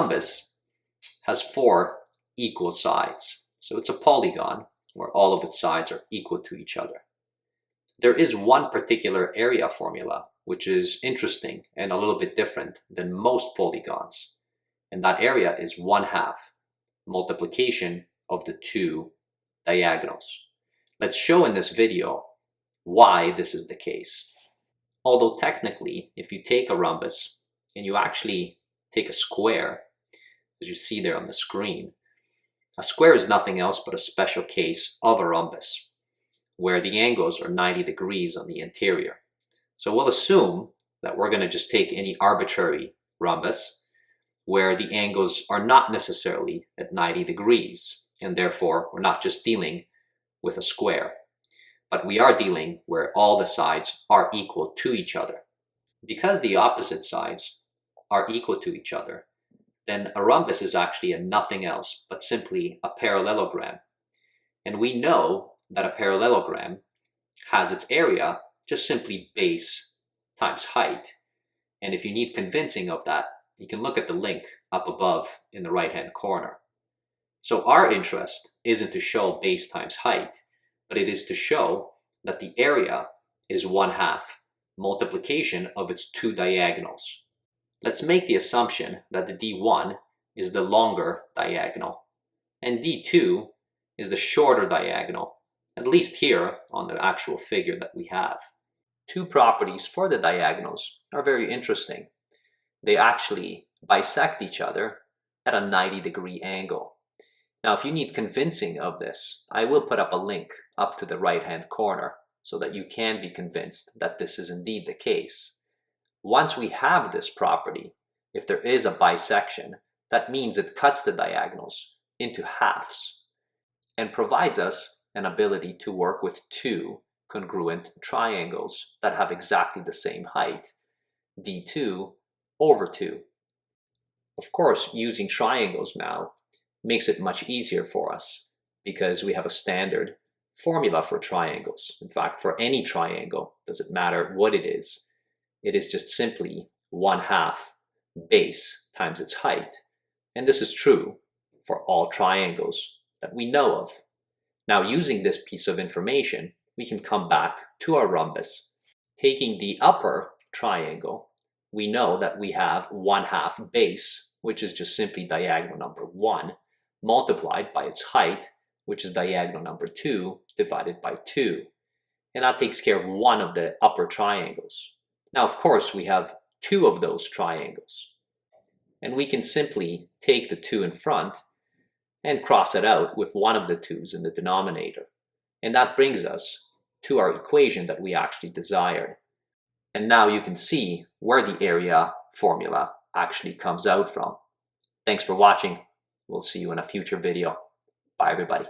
rhombus has 4 equal sides. So it's a polygon where all of its sides are equal to each other. There is one particular area formula which is interesting and a little bit different than most polygons. And that area is 1/2 multiplication of the 2 diagonals. Let's show in this video why this is the case. Although technically, if you take a rhombus and you actually take a square, as you see there on the screen, a square is nothing else but a special case of a rhombus, where the angles are 90 degrees on the interior. So we'll assume that we're going to just take any arbitrary rhombus where the angles are not necessarily at 90 degrees, and therefore we're not just dealing with a square, but we are dealing where all the sides are equal to each other. Because the opposite sides are equal to each other, then a rhombus is actually a nothing else but simply a parallelogram. And we know that a parallelogram has its area just simply base times height. And if you need convincing of that, you can look at the link up above in the right-hand corner. So our interest isn't to show base times height, but it is to show that the area is 1/2 multiplication of its 2 diagonals. Let's make the assumption that the D1 is the longer diagonal and D2 is the shorter diagonal, at least here on the actual figure that we have. 2 properties for the diagonals are very interesting. They actually bisect each other at a 90-degree angle. Now, if you need convincing of this, I will put up a link up to the right-hand corner so that you can be convinced that this is indeed the case. Once we have this property, if there is a bisection, that means it cuts the diagonals into halves and provides us an ability to work with 2 congruent triangles that have exactly the same height, D2 over 2. Of course, using triangles now makes it much easier for us because we have a standard formula for triangles. In fact, for any triangle, doesn't matter what it is just simply 1/2 base times its height. And this is true for all triangles that we know of. Now, using this piece of information, we can come back to our rhombus. Taking the upper triangle, we know that we have 1/2 base, which is just simply diagonal number 1, multiplied by its height, which is diagonal number 2, divided by 2. And that takes care of one of the upper triangles. Now, of course, we have 2 of those triangles. And we can simply take the 2 in front and cross it out with one of the 2's in the denominator. And that brings us to our equation that we actually desired. And now you can see where the area formula actually comes out from. Thanks for watching. We'll see you in a future video. Bye, everybody.